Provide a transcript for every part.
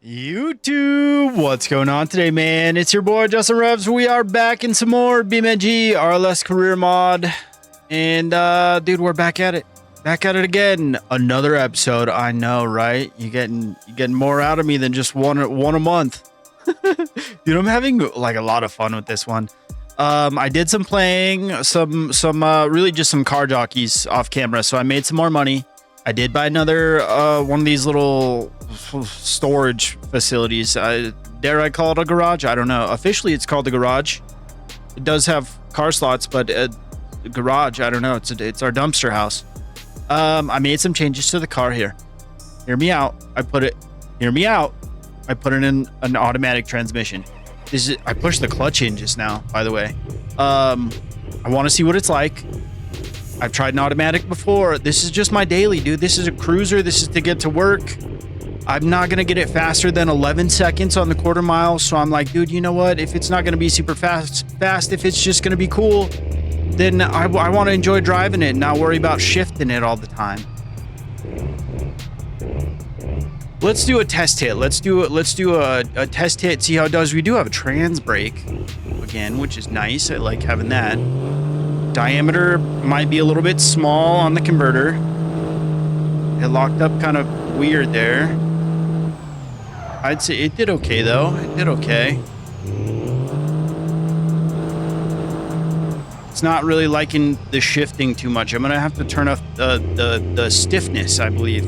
YouTube, what's going on today, man? It's your boy Justin Revs. We are back in some more BeamNG RLS career mod, and dude, we're back at it again. Another episode. I know, right? You getting more out of me than just one a month. Dude, I'm having like a lot of fun with this one. I did some playing, some really just some car jockeys off camera, so I made some more money. I did buy another one of these little storage facilities. Dare I call it a garage? I don't know. Officially, it's called the garage. It does have car slots, but the garage, I don't know. It's our dumpster house. I made some changes to the car here. Hear me out. Hear me out. I put it in an automatic transmission. I pushed the clutch in just now, by the way. I want to see what it's like. I've tried an automatic before. This is just my daily, dude. This is a cruiser. This is to get to work. I'm not going to get it faster than 11 seconds on the quarter mile. So I'm like, dude, you know what? If it's not going to be super fast, if it's just going to be cool, then I want to enjoy driving it and not worry about shifting it all the time. Let's do a test hit. Let's do a test hit, see how it does. We do have a trans brake again, which is nice. I like having that. Diameter might be a little bit small on the converter. It locked up kind of weird there. I'd say it did okay though. It did okay. It's not really liking the shifting too much. I'm gonna have to turn off the stiffness, I believe.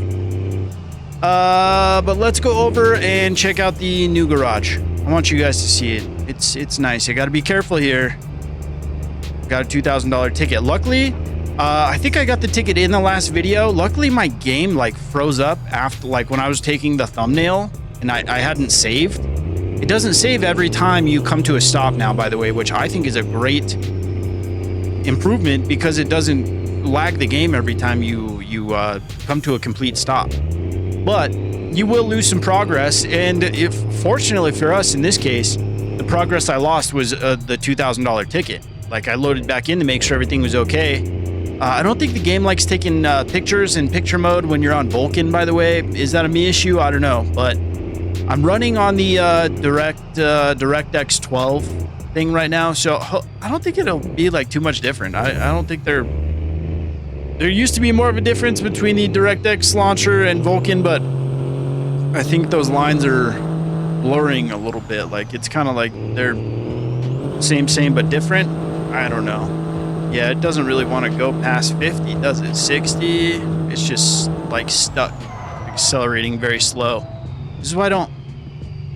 But let's go over and check out the new garage. I want you guys to see it. It's nice. I gotta be careful here. Got a $2,000 ticket. Luckily, I think I got the ticket in the last video. Luckily, my game like froze up after, like when I was taking the thumbnail and I hadn't saved. It doesn't save every time you come to a stop now, by the way, which I think is a great improvement because it doesn't lag the game every time you come to a complete stop. But you will lose some progress, and fortunately for us in this case, the progress I lost was the $2,000 ticket. Like I loaded back in to make sure everything was okay. I don't think the game likes taking pictures in picture mode when you're on Vulcan, by the way. Is that a me issue? I don't know, but I'm running on the DirectX 12 thing right now, so I don't think it'll be like too much different. I don't think there used to be more of a difference between the DirectX launcher and Vulcan, but I think those lines are blurring a little bit. Like it's kind of like they're same but different. I don't know. Yeah, it doesn't really want to go past 50, does it? 60? It's just like stuck, accelerating very slow. This is why I don't,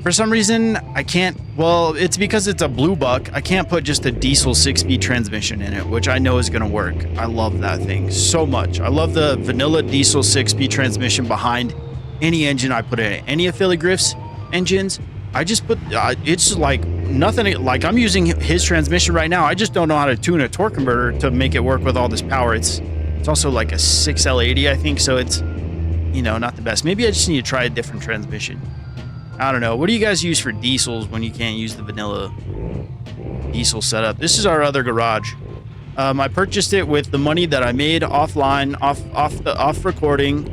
for some reason, I can't, well, it's because it's a blue buck. I can't put just a diesel 6-speed transmission in it, which I know is going to work. I love that thing so much. I love the vanilla diesel 6-speed transmission behind any engine I put in it. Any of Philly Griff's engines, I just put, it's like nothing, like I'm using his transmission right now. I just don't know how to tune a torque converter to make it work with all this power. It's also like a 6L80, I think, so it's, you know, not the best. Maybe I just need to try a different transmission. I don't know. What do you guys use for diesels when you can't use the vanilla diesel setup? This is our other garage. I purchased it with the money that I made offline, off recording,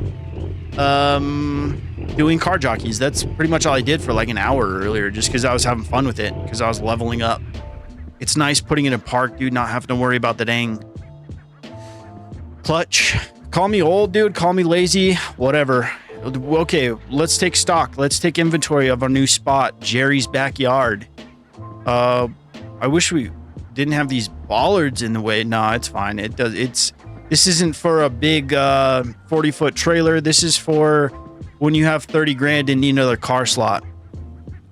doing car jockeys. That's pretty much all I did for like an hour earlier, just because I was having fun with it, because I was leveling up. It's nice putting it in park, dude, not having to worry about the dang clutch. Call me old, dude, call me lazy, whatever. Okay, let's take stock. Let's take inventory of our new spot, Jerry's backyard. I wish we didn't have these bollards in the way. No, it's fine. This isn't for a big 40-foot trailer. This is for when you have 30 grand and need another car slot.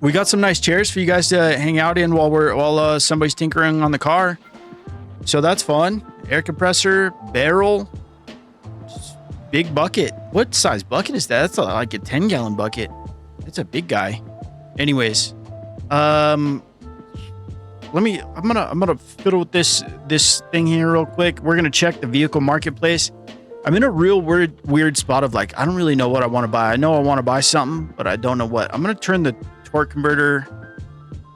We got some nice chairs for you guys to hang out in while somebody's tinkering on the car. So that's fun. Air compressor, barrel, big bucket. What size bucket is that? That's like a 10-gallon bucket. It's a big guy. Anyways, I'm gonna fiddle with this thing here real quick. We're gonna check the vehicle marketplace. I'm in a real weird spot of like, I don't really know what I want to buy. I know I want to buy something, but I don't know what. I'm gonna turn the torque converter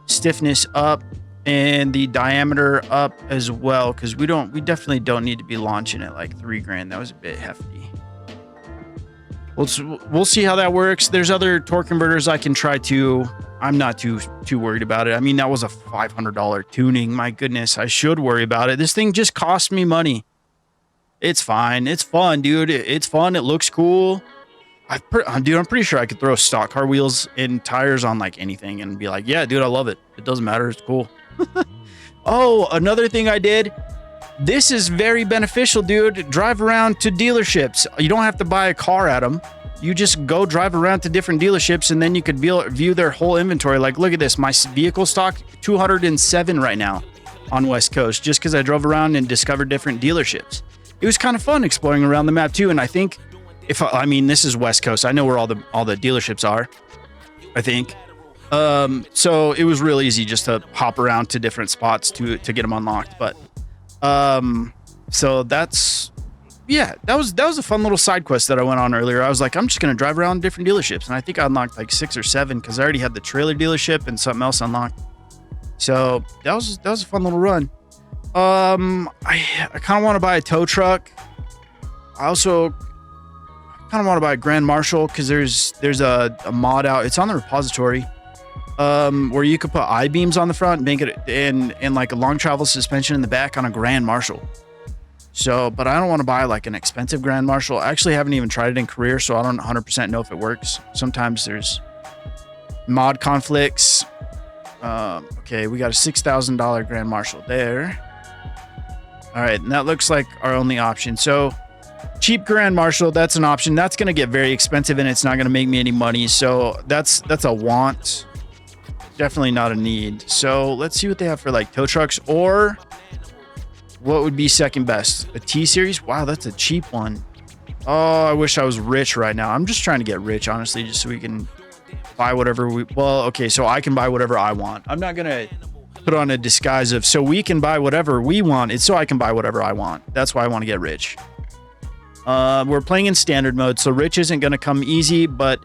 stiffness up and the diameter up as well, because we definitely don't need to be launching at like 3 grand. That was a bit hefty. we'll see how that works. There's other torque converters I can try to. I'm not too worried about it. I mean, that was a $500 tuning. My goodness, I should worry about it. This thing just cost me money. It's fine. It's fun, dude. It's fun. It looks cool. Dude, I'm pretty sure I could throw stock car wheels and tires on like anything and be like, yeah, dude, I love it. It doesn't matter. It's cool. Oh, another thing I did. This is very beneficial, dude. Drive around to dealerships. You don't have to buy a car at them. You just go drive around to different dealerships and then you could view their whole inventory. Like, look at this. My vehicle stock, 207 right now on West Coast, just because I drove around and discovered different dealerships. It was kind of fun exploring around the map too. And I think I mean, this is West Coast. I know where all the dealerships are, I think. So it was real easy just to hop around to different spots to get them unlocked. But, so that's, yeah, that was a fun little side quest that I went on earlier. I was like, I'm just going to drive around different dealerships. And I think I unlocked like 6 or 7 because I already had the trailer dealership and something else unlocked. So that was a fun little run. I kind of want to buy a tow truck. I also kind of want to buy a Grand Marshal because there's a mod out. It's on the repository. Where you could put I-beams on the front, make it and like a long travel suspension in the back on a Grand Marshal. So, but I don't want to buy like an expensive Grand Marshal. I actually haven't even tried it in career, so I don't 100% know if it works. Sometimes there's mod conflicts. Okay, we got a $6,000 Grand Marshal there. All right, and that looks like our only option. So, cheap Grand Marshal, that's an option. That's going to get very expensive and it's not going to make me any money. So, that's a want. Definitely not a need. So let's see what they have for like tow trucks, or what would be second best? A T-Series? Wow, that's a cheap one. Oh, I wish I was rich right now. I'm just trying to get rich, honestly, just so we can buy whatever okay, so I can buy whatever I want. I'm not going to put on a disguise of so we can buy whatever we want. It's so I can buy whatever I want. That's why I want to get rich. We're playing in standard mode, so rich isn't going to come easy, but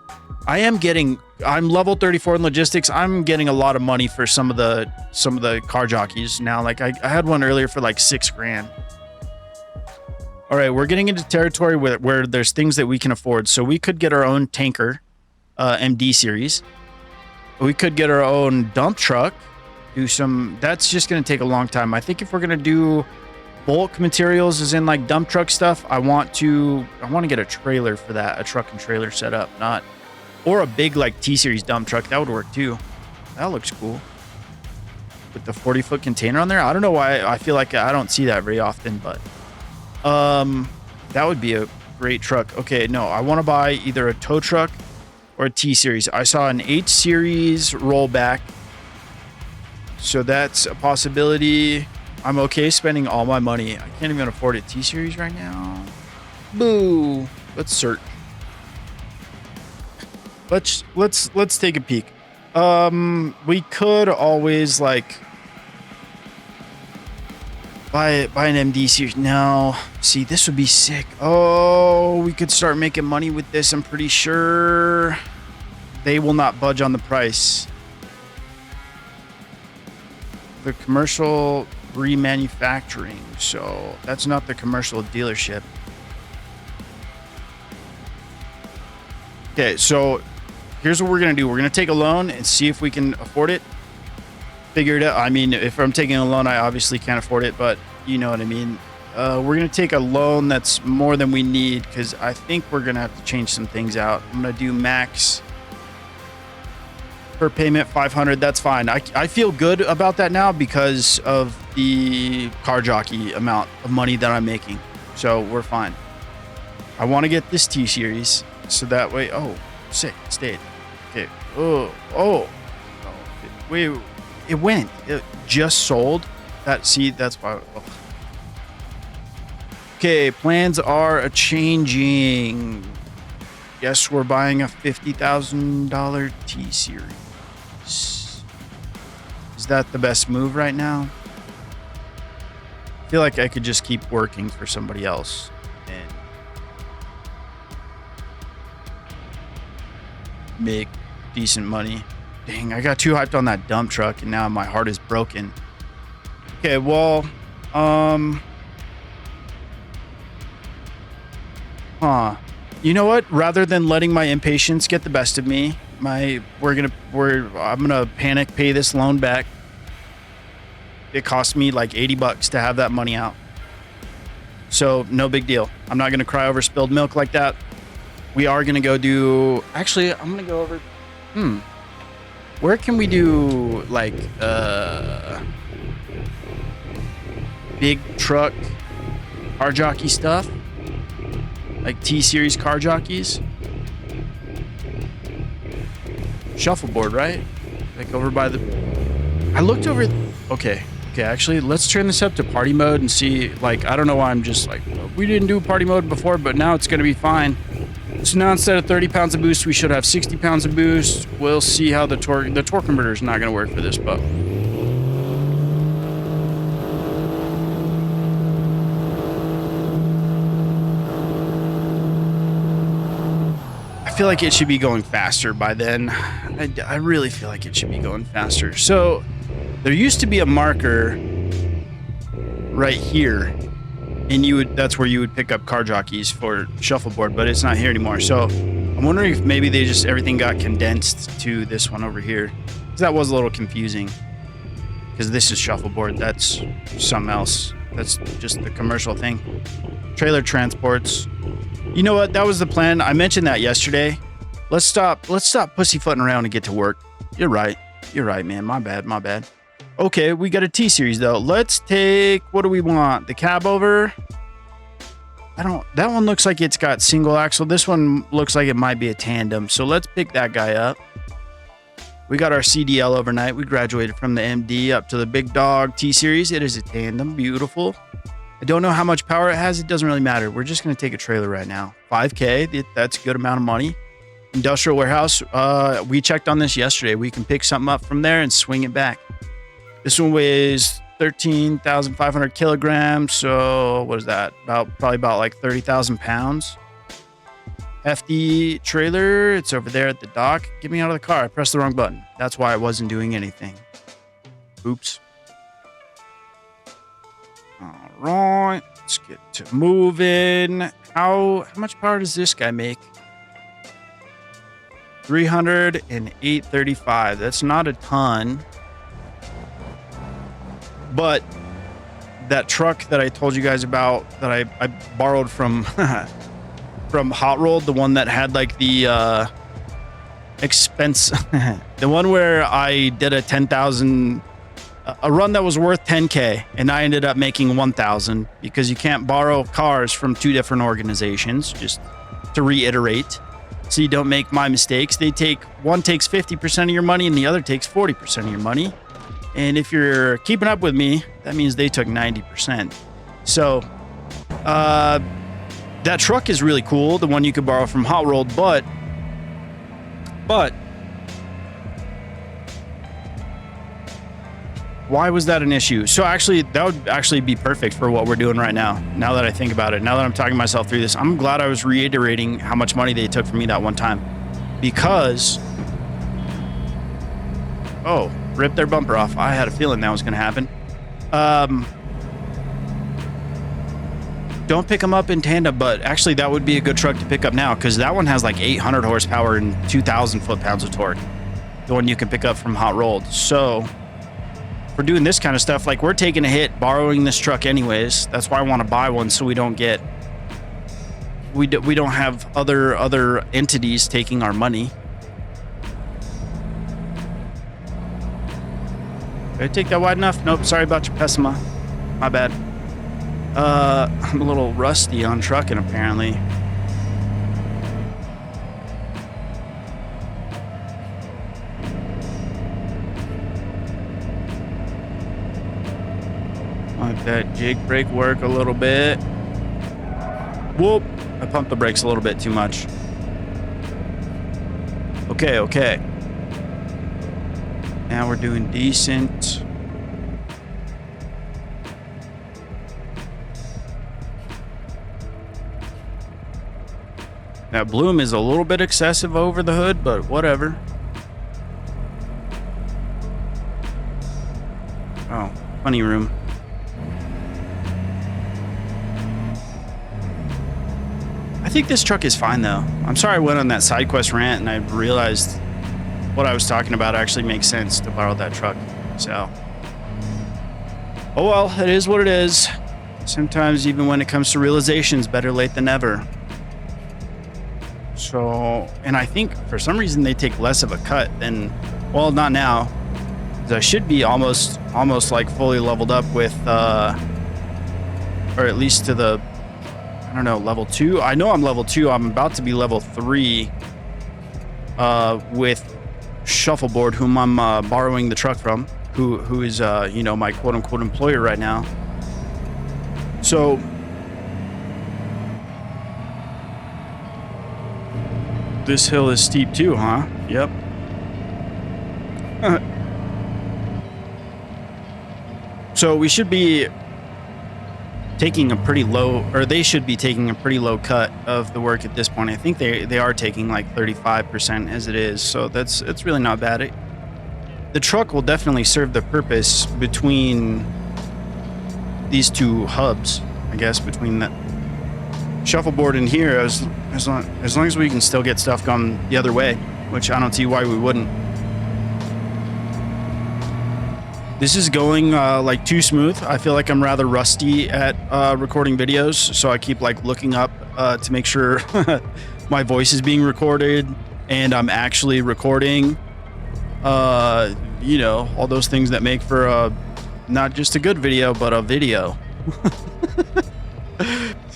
I'm level 34 in logistics. I'm getting a lot of money for some of the car jockeys now. Like I had one earlier for like $6,000. All right, we're getting into territory where there's things that we can afford. So we could get our own tanker, MD series. We could get our own dump truck. That's just going to take a long time. I think if we're going to do bulk materials, as in like dump truck stuff, I want to get a trailer for that, a truck and trailer setup, or a big like T-Series dump truck. That would work too. That looks cool. With the 40-foot container on there. I don't know why I feel like I don't see that very often, but that would be a great truck. Okay, no, I want to buy either a tow truck or a T-Series. I saw an H-Series rollback, so that's a possibility. I'm okay spending all my money. I can't even afford a T-Series right now. Boo. Let's search. Let's take a peek. We could always like buy an MD series. No, see, this would be sick. Oh, we could start making money with this. I'm pretty sure they will not budge on the price. The commercial remanufacturing, so that's not the commercial dealership. Okay, so here's what we're gonna do. We're gonna take a loan and see if we can afford it. Figure it out. I mean, if I'm taking a loan, I obviously can't afford it, but you know what I mean. We're gonna take a loan that's more than we need because I think we're gonna have to change some things out. I'm gonna do max per payment 500. That's fine. I feel good about that now because of the car jockey amount of money that I'm making. So we're fine. I want to get this T-Series so that way. Oh, sick. It stayed. Okay. Oh. Wait. It went. It just sold. That's why. Oh. Okay. Plans are changing. Yes, we're buying a $50,000 T-Series. Is that the best move right now? I feel like I could just keep working for somebody else and make decent money. Dang, I got too hyped on that dump truck and now my heart is broken. Okay, well, you know what? Rather than letting my impatience get the best of me, I'm gonna panic pay this loan back. It cost me like $80 to have that money out. So no big deal. I'm not gonna cry over spilled milk like that. We are gonna go do, actually, I'm gonna go over, where can we do like, big truck car jockey stuff? Like T-Series car jockeys? Shuffleboard, right? Like over by the, I looked over, okay, actually, let's turn this up to party mode and see, like, I don't know why I'm just like, we didn't do party mode before, but now it's gonna be fine. So now instead of 30 pounds of boost, we should have 60 pounds of boost. We'll see how the torque converter is not gonna work for this, but. I feel like it should be going faster by then. I really feel like it should be going faster. So there used to be a marker right here, and that's where you would pick up car jockeys for shuffleboard, but it's not here anymore. So I'm wondering if maybe everything got condensed to this one over here. Because that was a little confusing. Because this is shuffleboard, that's something else. That's just the commercial thing. Trailer transports. You know what? That was the plan. I mentioned that yesterday. Let's stop pussyfooting around and get to work. You're right, man. My bad. Okay, we got a T-Series though. Let's take, what do we want? The cab over? That one looks like it's got single axle. This one looks like it might be a tandem. So let's pick that guy up. We got our CDL overnight. We graduated from the MD up to the big dog T-Series. It is a tandem, beautiful. I don't know how much power it has. It doesn't really matter. We're just going to take a trailer right now. 5K, that's a good amount of money. Industrial warehouse, we checked on this yesterday. We can pick something up from there and swing it back. This one weighs 13,500 kilograms. So what is that? Probably about like 30,000 pounds. Hefty trailer. It's over there at the dock. Get me out of the car. I pressed the wrong button. That's why I wasn't doing anything. Oops. All right. Let's get to moving. How much power does this guy make? 308.35. That's not a ton. But that truck that I told you guys about that I borrowed from from Hot Rolled, the one that had like the expense, the one where I did a 10,000, a run that was worth 10K, and I ended up making 1,000 because you can't borrow cars from two different organizations, just to reiterate, so you don't make my mistakes. One takes 50% of your money and the other takes 40% of your money. And if you're keeping up with me, that means they took 90%. So, that truck is really cool, the one you could borrow from Hot Rolled, but why was that an issue? So actually, that would actually be perfect for what we're doing right now. Now that I think about it, now that I'm talking myself through this, I'm glad I was reiterating how much money they took from me that one time, because, oh, ripped their bumper off. I had a feeling that was going to happen. Don't pick them up in tandem, but actually that would be a good truck to pick up now, because that one has like 800 horsepower and 2,000 foot-pounds of torque. The one you can pick up from Hot Rolled. So for doing this kind of stuff, like, we're taking a hit borrowing this truck anyways. That's why I want to buy one, so we don't get, we don't have other entities taking our money. Did I take that wide enough? Nope. Sorry about your Pessima. My bad. I'm a little rusty on trucking, apparently. Let that jig brake work a little bit. Whoop! I pumped the brakes a little bit too much. Okay. Now we're doing decent. That bloom is a little bit excessive over the hood, but whatever. Oh, funny room. I I think this truck is fine though. I'm sorry I went on that side quest rant and I realized what I was talking about actually makes sense to borrow that truck. So, oh well, it is what it is. Sometimes even when it comes to realizations, better late than never. So, and I think for some reason they take less of a cut than, well, not now. I should be almost like fully leveled up with, or at least to the, I don't know, level 2. I know I'm level 2. I'm about to be level 3 with Shuffleboard, whom I'm borrowing the truck from, who is, you know, my quote-unquote employer right now. So, this hill is steep too, huh? Yep. So we should be taking a pretty low, or they should be taking a pretty low cut of the work at this point. I think they are taking like 35% as it is, so it's really not bad. The truck will definitely serve the purpose between these two hubs, I guess, between the Shuffleboard in here, as long as we can still get stuff going the other way, which I don't see why we wouldn't. This is going like too smooth. I feel like I'm rather rusty at recording videos, so I keep like looking up to make sure my voice is being recorded and I'm actually recording. You know, all those things that make for not just a good video, but a video.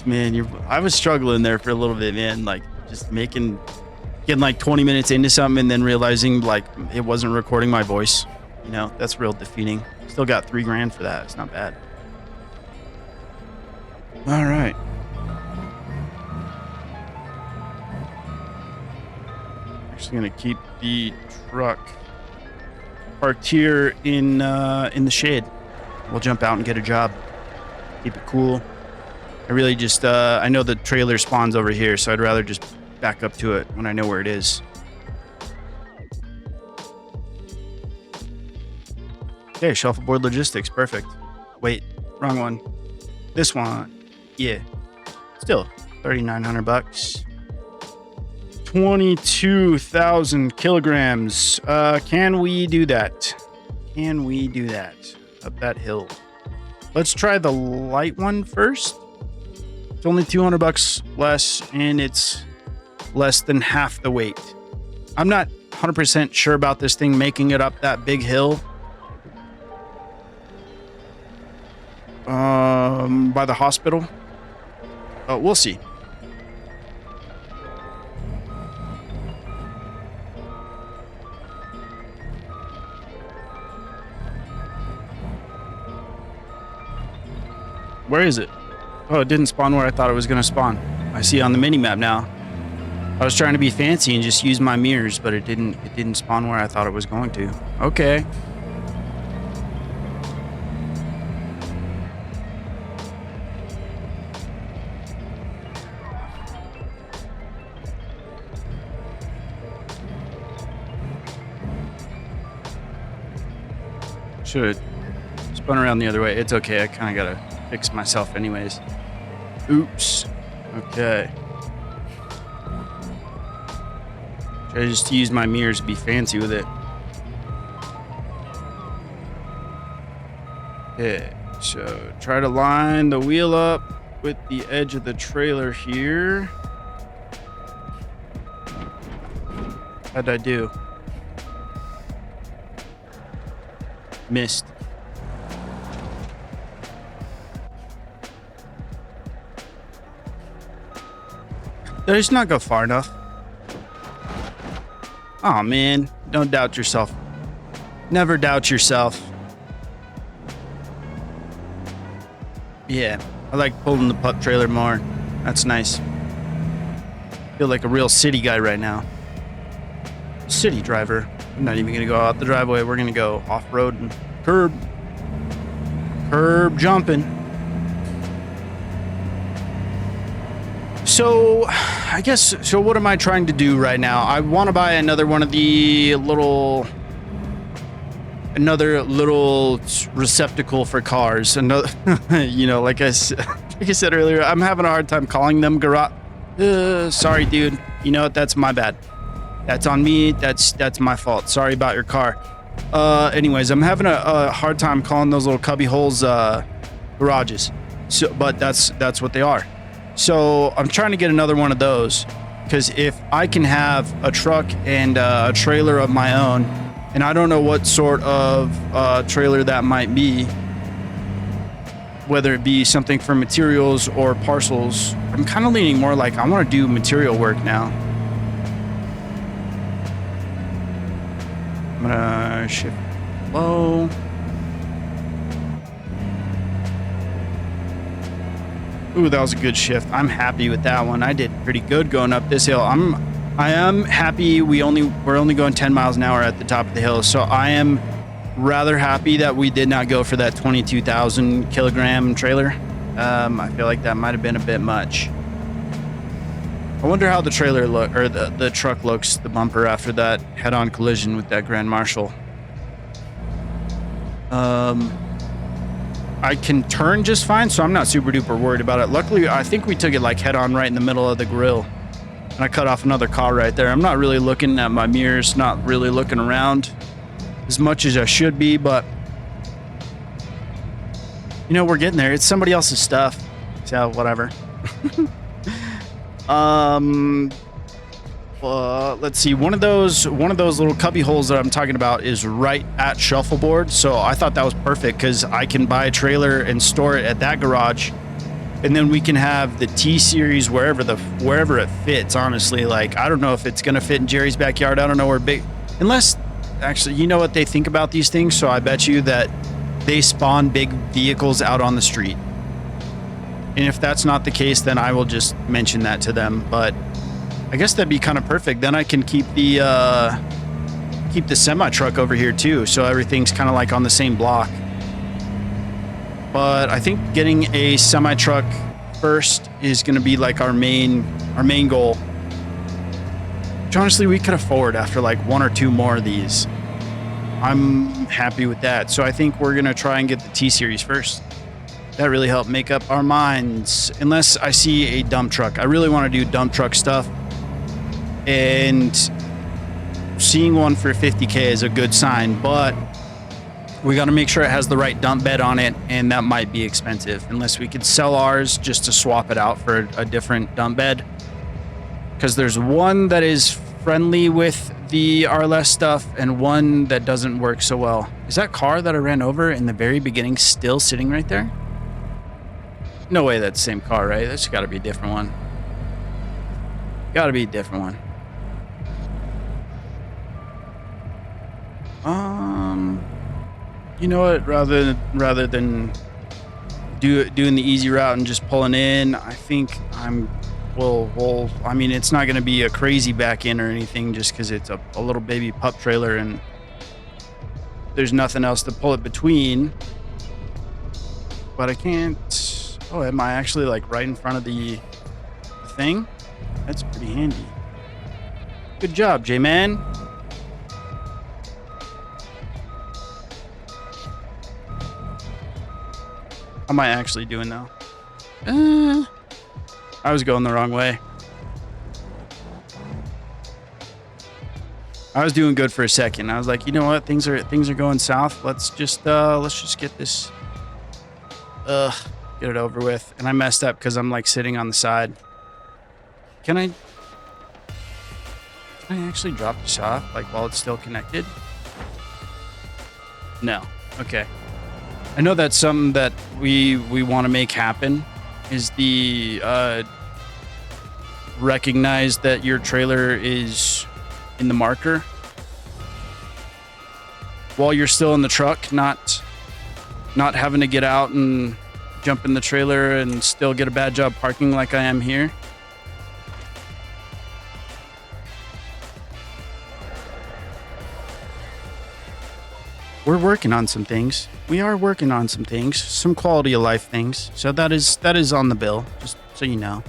Man, I was struggling there for a little bit, man. Like just getting like 20 minutes into something and then realizing like it wasn't recording my voice. You know, that's real defeating. Still got $3 grand for that. It's not bad. All right. Actually gonna keep the truck parked here in the shade. We'll jump out and get a job. Keep it cool. I really just I know the trailer spawns over here, so I'd rather just back up to it when I know where it is. Okay, Shuffleboard Logistics, perfect. Wait, wrong one. This one, yeah. Still, 3,900 bucks. 22,000 kilograms. Can we do that? Can we do that? Up that hill. Let's try the light one first. It's only 200 bucks less, and it's less than half the weight. I'm not 100% sure about this thing making it up that big hill. By the hospital. Oh, we'll see. Where is it? Oh, it didn't spawn where I thought it was going to spawn. I see on the mini-map now. I was trying to be fancy and just use my mirrors, but it didn't spawn where I thought it was going to. Okay. Should have spun around the other way. It's okay. I kind of got to fix myself anyways. Oops. Okay. Try just to use my mirrors to be fancy with it. Okay. So try to line the wheel up with the edge of the trailer here. How'd I do? Missed. Did I just not go far enough? Oh man, don't doubt yourself. Never doubt yourself. Yeah, I like pulling the pup trailer more. That's nice. Feel like a real city guy right now. City driver. I'm not even gonna go out the driveway. We're gonna go off-road and curb jumping. So I guess, so what am I trying to do right now? I want to buy another one of the another little receptacle for cars. Another, you know, like I said earlier, I'm having a hard time calling them garage. Sorry, dude. You know what? That's my bad. That's on me. That's my fault. Sorry about your car. Anyways, I'm having a hard time calling those little cubby holes garages. So, but that's what they are. So I'm trying to get another one of those, because if I can have a truck and a trailer of my own, and I don't know what sort of trailer that might be, whether it be something for materials or parcels. I'm kind of leaning more like I want to do material work now. I'm gonna shift low. Ooh, that was a good shift. I'm happy with that one. I did pretty good going up this hill. I am happy we're only going 10 miles an hour at the top of the hill. So I am rather happy that we did not go for that 22,000 kilogram trailer. I feel like that might have been a bit much. I wonder how the trailer the truck looks, the bumper, after that head-on collision with that Grand Marshal. I can turn just fine, so I'm not super duper worried about it. Luckily, I think we took it like head-on right in the middle of the grill, and I cut off another car right there. I'm not really looking at my mirrors, not really looking around as much as I should be, but you know, we're getting there. It's somebody else's stuff, so whatever. Let's see. One of those little cubby holes that I'm talking about is right at shuffleboard, so I thought that was perfect because I can buy a trailer and store it at that garage, and then we can have the T series wherever it fits. Honestly, like, I don't know if it's gonna fit in Jerry's backyard. I don't know where unless actually, you know what they think about these things, so I bet you that they spawn big vehicles out on the street. And if that's not the case, then I will just mention that to them. But I guess that'd be kind of perfect. Then I can keep the semi truck over here too, so everything's kind of like on the same block. But I think getting a semi truck first is going to be like our main goal. Which honestly, we could afford after like one or two more of these. I'm happy with that. So I think we're going to try and get the T series first. That really helped make up our minds. Unless I see a dump truck. I really want to do dump truck stuff. And seeing one for 50K is a good sign, but we got to make sure it has the right dump bed on it, and that might be expensive unless we could sell ours just to swap it out for a different dump bed. Because there's one that is friendly with the RLS stuff and one that doesn't work so well. Is that car that I ran over in the very beginning still sitting right there? No way that's the same car, right? That's got to be a different one. Got to be a different one. You know what? Rather than doing the easy route and just pulling in, I think I mean, it's not going to be a crazy back end or anything, just because it's a little baby pup trailer and there's nothing else to pull it between. But I can't. Oh, am I actually like right in front of the thing? That's pretty handy. Good job, J-Man. How am I actually doing now? I was going the wrong way. I was doing good for a second. I was like, you know what? Things are going south. Let's just get this get it over with. And I messed up because I'm like sitting on the side. Can I actually drop this off like while it's still connected? No. Okay. I know that's something that we want to make happen, is the recognize that your trailer is in the marker while you're still in the truck, not having to get out and jump in the trailer and still get a bad job parking like I am here. We're working on some things. We are working on some things, some quality of life things. So that is on the bill, just so you know.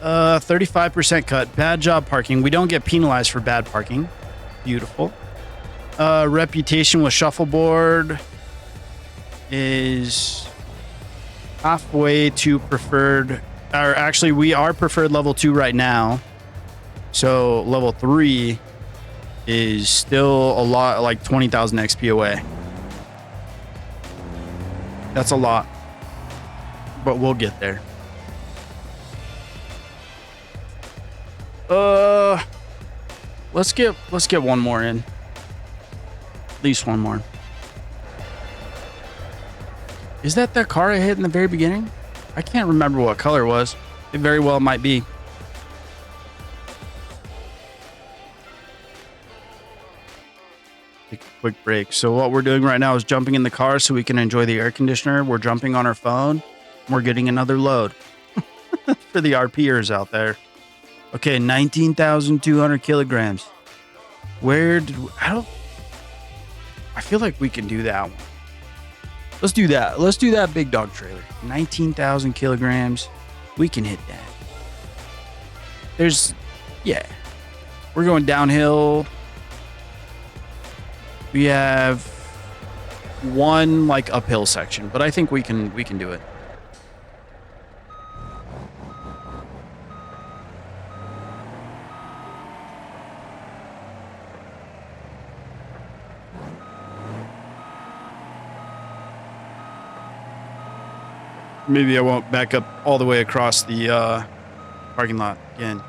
35% cut, bad job parking. We don't get penalized for bad parking. Beautiful. Reputation with shuffleboard is halfway to preferred or actually we are preferred level 2 right now. So level 3 is still a lot, like 20,000 XP away. That's a lot, but we'll get there. Let's get one more in. At least one more. Is that the car I hit in the very beginning? I can't remember what color it was. It very well might be. Take a quick break. So what we're doing right now is jumping in the car so we can enjoy the air conditioner. We're jumping on our phone. We're getting another load for the RPers out there. Okay, 19,200 kilograms. Where did we, I feel like we can do that one. Let's do that. Let's do that big dog trailer. 19,000 kilograms. We can hit that. Yeah. We're going downhill. We have one like uphill section, but I think we can do it. Maybe I won't back up all the way across the parking lot again.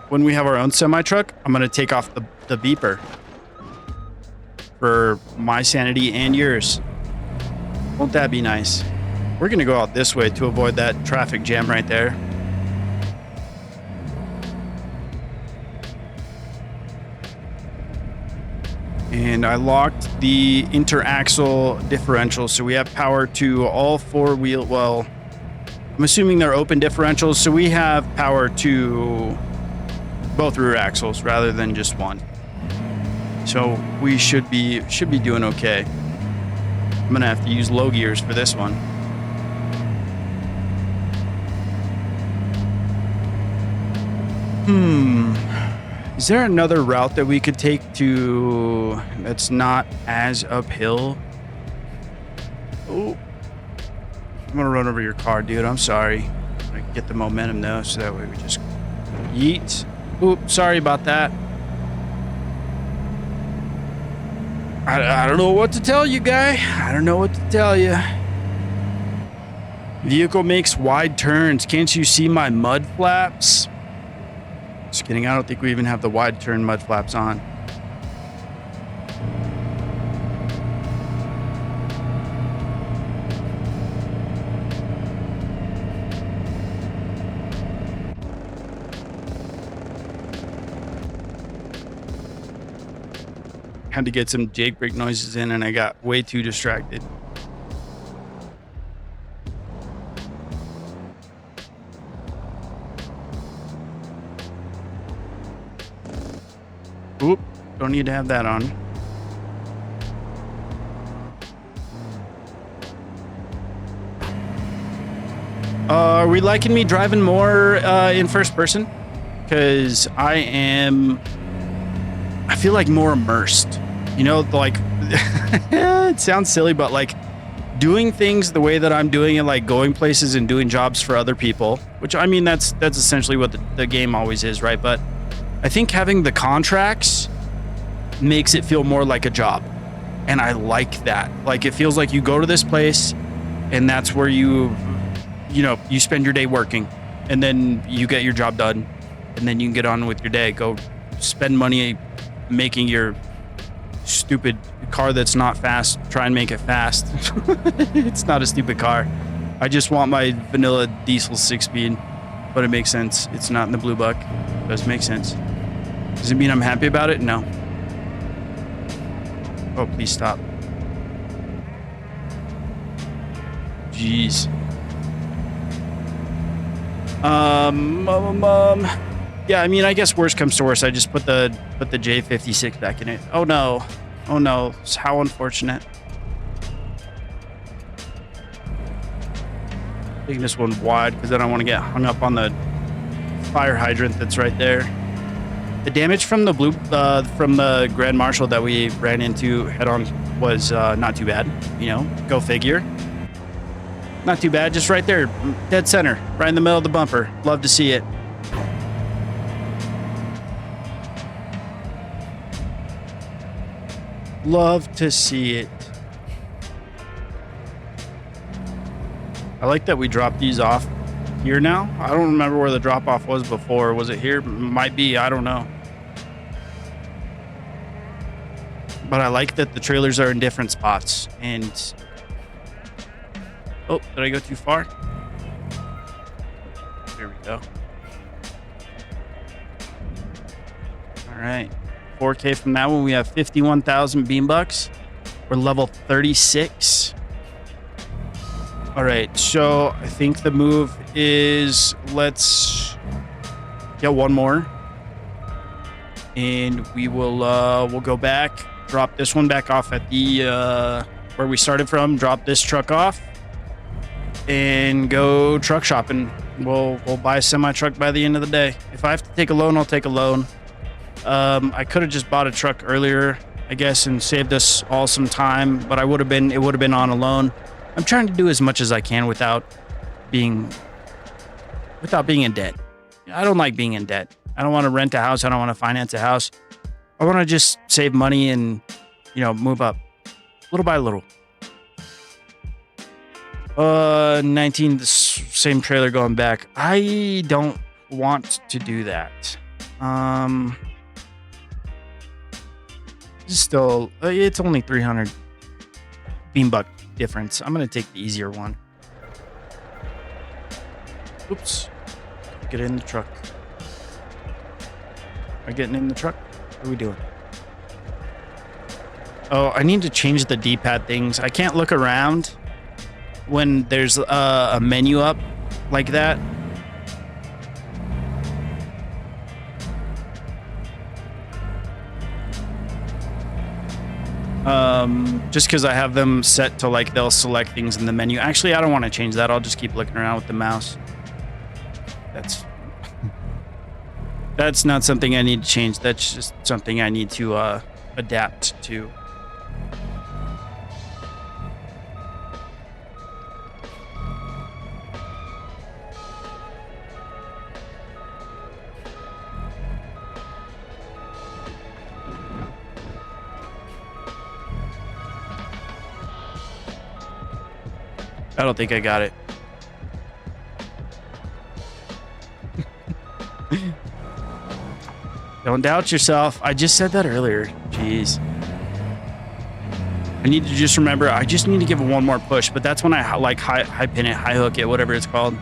When we have our own semi-truck, I'm going to take off the beeper for my sanity and yours. Won't that be nice? We're going to go out this way to avoid that traffic jam right there. And I locked the interaxle differential, so we have power to all four wheel. Well, I'm assuming they're open differentials, so we have power to both rear axles rather than just one. So we should be doing okay. I'm gonna have to use low gears for this one. Is there another route that we could take to that's not as uphill? Oh, I'm gonna run over your car, dude. I'm sorry. I get the momentum though, so that way we just yeet. Oop, sorry about that. I don't know what to tell you, guy. I don't know what to tell you. Vehicle makes wide turns. Can't you see my mud flaps? Just kidding. I don't think we even have the wide turn mud flaps on. Had to get some Jake brake noises in and I got way too distracted. Oop, don't need to have that on. Are we liking me driving more in first person? Because I feel like more immersed. You know, like, it sounds silly, but like doing things the way that I'm doing it, like going places and doing jobs for other people, which I mean, that's essentially what the game always is, right? But I think having the contracts makes it feel more like a job. And I like that. Like, it feels like you go to this place and that's where you spend your day working and then you get your job done and then you can get on with your day. Go spend money making your stupid car that's not fast. Try and make it fast. It's not a stupid car. I just want my vanilla diesel 6-speed, but it makes sense. It's not in the blue buck. It does make sense. Does it mean I'm happy about it? No. Oh, please stop. Jeez. Yeah, I mean, I guess worst comes to worst, I just put the J56 back in it. Oh no. Oh no. How unfortunate. Taking this one wide because I don't want to get hung up on the fire hydrant that's right there. The damage from the from the Grand Marshal that we ran into head on was not too bad. You know, go figure. Not too bad. Just right there, dead center, right in the middle of the bumper. Love to see it. Love to see it. I like that we dropped these off here now. I don't remember where the drop off was before. Was it here? Might be. I don't know. But I like that the trailers are in different spots. And oh, did I go too far? There we go. All right. 4K from that one. We have 51,000 beam bucks. We're level 36. All right, so I think the move is let's get one more, and we will we'll go back, drop this one back off at the where we started from, drop this truck off, and go truck shopping. We'll buy a semi truck by the end of the day. If I have to take a loan, I'll take a loan. I could have just bought a truck earlier, I guess, and saved us all some time, but it would have been on a loan. I'm trying to do as much as I can without being in debt. I don't like being in debt. I don't want to rent a house. I don't want to finance a house. I want to just save money and, move up little by little. 19, the same trailer going back. I don't want to do that. Still, it's only 300 beam buck difference. I'm gonna take the easier one. Oops. Get in the truck. Am I getting in the truck? What are we doing? Oh, I need to change the D-pad things. I can't look around when there's a menu up like that. Just because I have them set to like they'll select things in the menu. Actually, I don't want to change that. I'll just keep looking around with the mouse. That's not something I need to change. That's just something I need to adapt to. I don't think I got it. Don't doubt yourself. I just said that earlier. Jeez. I need to just remember, I just need to give it one more push, but that's when I like high pin it, high hook it, whatever it's called.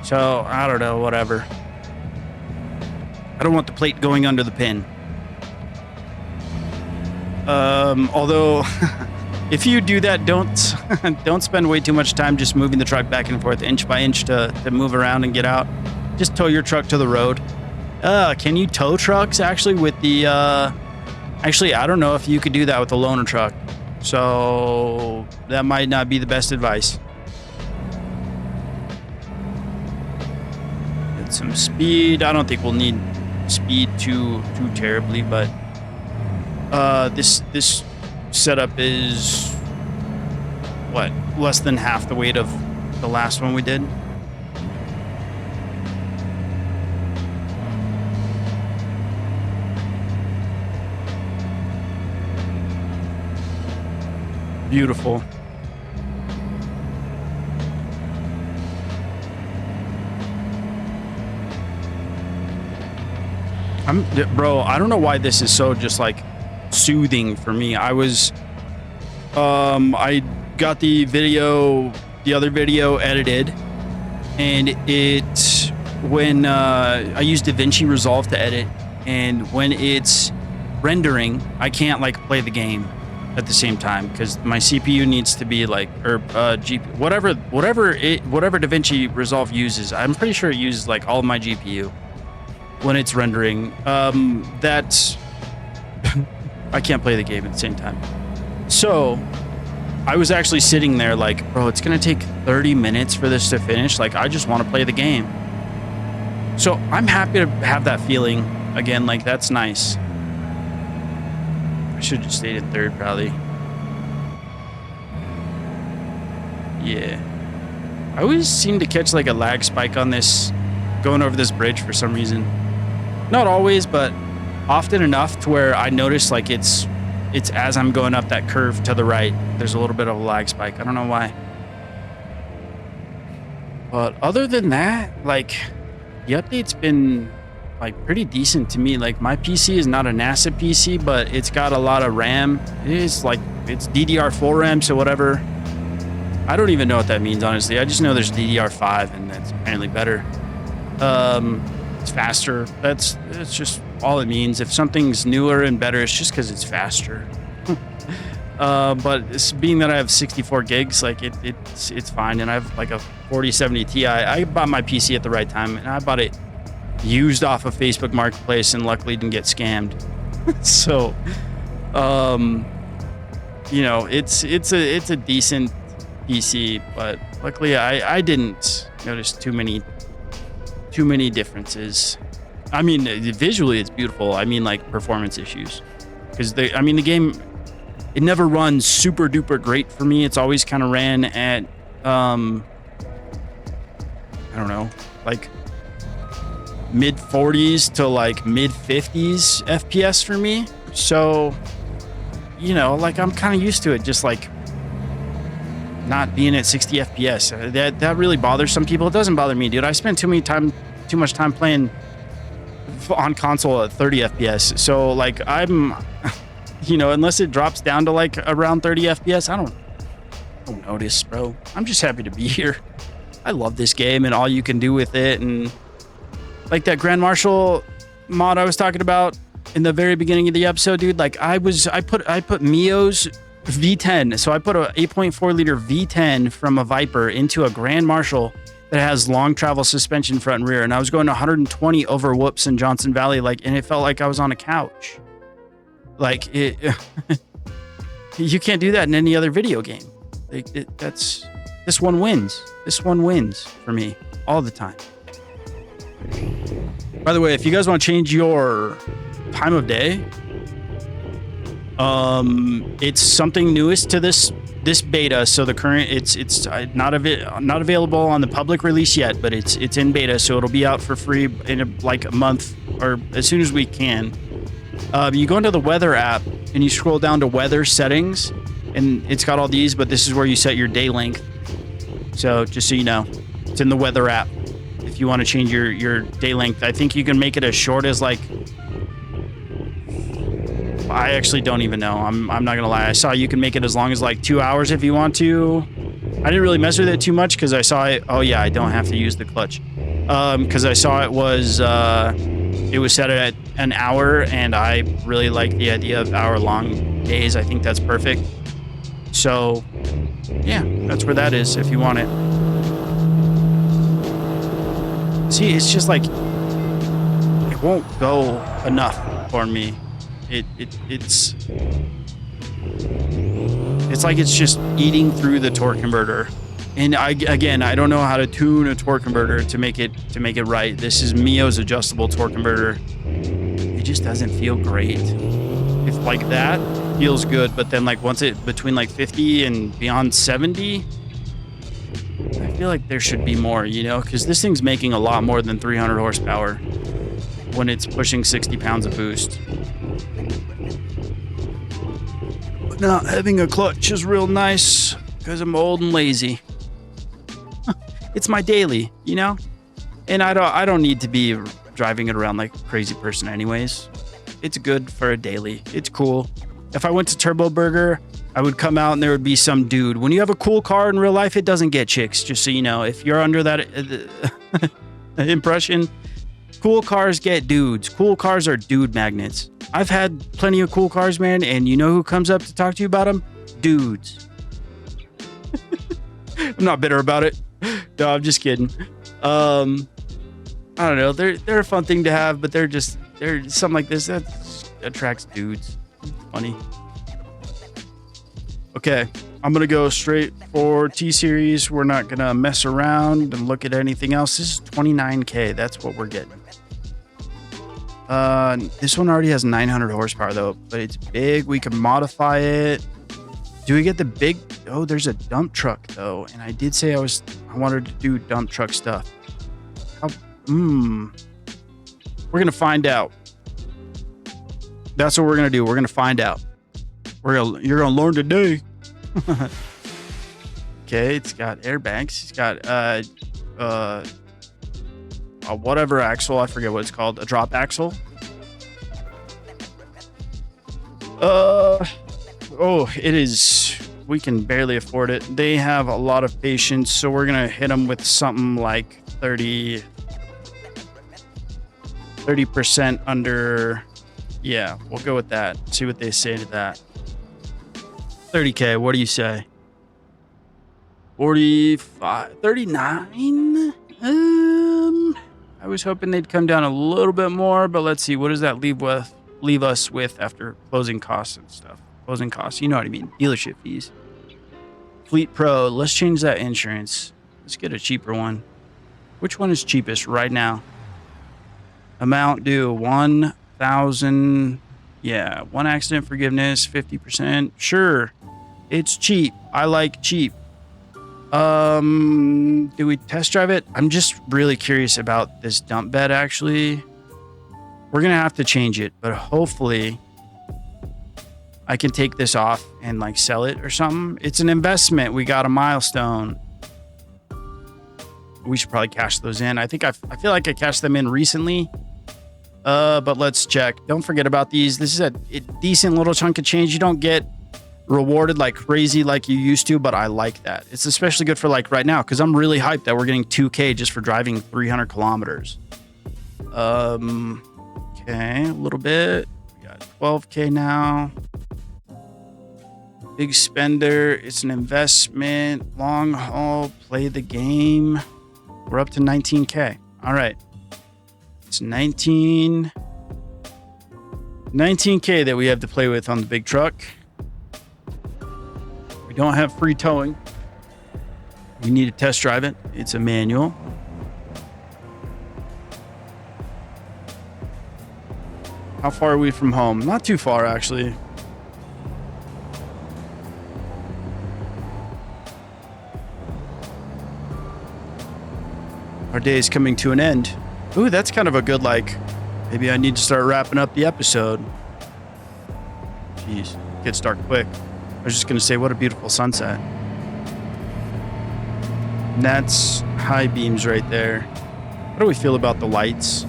So, I don't know, whatever. I don't want the plate going under the pin. Although... If you do that, don't spend way too much time just moving the truck back and forth inch by inch to move around and get out. Just tow your truck to the road. Can you tow trucks actually with the... Actually, I don't know if you could do that with a loaner truck. So that might not be the best advice. Get some speed. I don't think we'll need speed too terribly, but this setup is what, less than half the weight of the last one we did. Beautiful. Bro, I don't know why this is so just like soothing for me. I got the other video edited, and when I used DaVinci Resolve to edit, and when it's rendering, I can't like play the game at the same time because my CPU needs to be like, or GPU, whatever DaVinci Resolve uses. I'm pretty sure it uses like all of my GPU when it's rendering. That's I can't play the game at the same time. So I was actually sitting there like, bro, it's gonna take 30 minutes for this to finish. Like, I just want to play the game. So I'm happy to have that feeling again. Like, that's nice. I should have just stayed in third, probably. Yeah. I always seem to catch like a lag spike on this going over this bridge for some reason. Not always, but often enough to where I notice like it's as I'm going up that curve to the right, there's a little bit of a lag spike. I don't know why. But other than that, like the update's been like pretty decent to me. Like my PC is not a NASA PC, but it's got a lot of RAM. It is like, it's DDR4 RAM, so whatever. I don't even know what that means, honestly. I just know there's DDR5 and that's apparently better. It's faster. That's just all it means. If something's newer and better, it's just because it's faster. But being that I have 64 gigs, like it's fine. And I have like a 4070 Ti. I bought my PC at the right time, and I bought it used off of Facebook Marketplace, and luckily didn't get scammed. So, you know, it's a decent PC, but luckily I didn't notice too many differences. I mean, visually it's beautiful. I mean, like performance issues, because the game, it never runs super duper great for me. It's always kind of ran at I don't know, like mid 40s to like mid 50s FPS for me. So, you know, like I'm kind of used to it, just like not being at 60 FPS. That really bothers some people. It doesn't bother me, dude. I spend too much time playing on console at 30 FPS. So like I'm, you know, unless it drops down to like around 30 FPS, I don't notice, bro. I'm just happy to be here. I love this game and all you can do with it. And like that Grand Marshal mod I was talking about in the very beginning of the episode, dude, like I put Mio's V10. So I put a 8.4 liter V10 from a Viper into a Grand Marshal that has long travel suspension front and rear. And I was going 120 over whoops in Johnson Valley, like, and it felt like I was on a couch. Like it, you can't do that in any other video game. This one wins. This one wins for me all the time. By the way, if you guys want to change your time of day, it's something newest to this beta. So the current, it's not available on the public release yet, but it's in beta, so it'll be out for free in like a month or as soon as we can. You go into the weather app and you scroll down to weather settings, and it's got all these, but this is where you set your day length. So just so you know, it's in the weather app. If you want to change your day length, I think you can make it as short as like, I actually don't even know. I'm not gonna lie. I saw you can make it as long as like 2 hours if you want to. I didn't really mess with it too much because I saw it. Oh yeah, I don't have to use the clutch. Because I saw it was set at an hour, and I really like the idea of hour-long days. I think that's perfect. So yeah, that's where that is if you want it. See, it's just like it won't go enough for me. It's like it's just eating through the torque converter. And I don't know how to tune a torque converter to make it right. This is Mio's adjustable torque converter. It just doesn't feel great. If like that feels good, but then like once it between like 50 and beyond 70, I feel like there should be more, you know, because this thing's making a lot more than 300 horsepower when it's pushing 60 pounds of boost. But not having a clutch is real nice because I'm old and lazy. It's my daily, you know, and I don't need to be driving it around like a crazy person anyways. It's good for a daily. It's cool. If I went to Turbo Burger, I would come out and there would be some dude. When you have a cool car in real life, it doesn't get chicks, just so you know. If you're under that impression, cool cars get dudes. Cool cars are dude magnets. I've had plenty of cool cars, man, and you know who comes up to talk to you about them? Dudes. I'm not bitter about it. No, I'm just kidding. I don't know. They're a fun thing to have, but they're something like this that attracts dudes. Funny. Okay, I'm gonna go straight for T-Series. We're not gonna mess around and look at anything else. This is 29K. That's what we're getting. This one already has 900 horsepower though, but it's big. We can modify it. Do we get the big? Oh, there's a dump truck though, and I did say I wanted to do dump truck stuff. We're gonna find out. That's what we're gonna do. We're gonna find out. You're gonna learn today. Okay, it's got airbags. It's got whatever axle. I forget what it's called. A drop axle. Oh, it is. We can barely afford it. They have a lot of patience, so we're gonna hit them with something like 30% under. Yeah, we'll go with that. See what they say to that. 30K. What do you say? 45, 39. I was hoping they'd come down a little bit more, but let's see. What does that leave us with after closing costs and stuff? Closing costs, you know what I mean. Dealership fees. Fleet Pro. Let's change that insurance. Let's get a cheaper one. Which one is cheapest right now? Amount due 1,000. Yeah, one accident forgiveness, 50%. Sure, it's cheap. I like cheap. Do we test drive it? I'm just really curious about this dump bed. Actually, we're gonna have to change it, but hopefully I can take this off and like sell it or something. It's an investment. We got a milestone. We should probably cash those in. I feel like I cashed them in recently. But let's check. Don't forget about these. This is a decent little chunk of change. You don't get rewarded like crazy like you used to, but I like that. It's especially good for like right now because I'm really hyped that we're getting 2K just for driving 300 kilometers. Okay, a little bit. We got 12K now. Big spender. It's an investment. Long haul. Play the game. We're up to 19K. All right. It's 19K that we have to play with on the big truck. We don't have free towing. We need to test drive it. It's a manual. How far are we from home? Not too far, actually. Our day is coming to an end. Ooh, that's kind of a good, like, maybe I need to start wrapping up the episode. Jeez, it gets dark quick. I was just going to say, what a beautiful sunset. And that's high beams right there. How do we feel about the lights?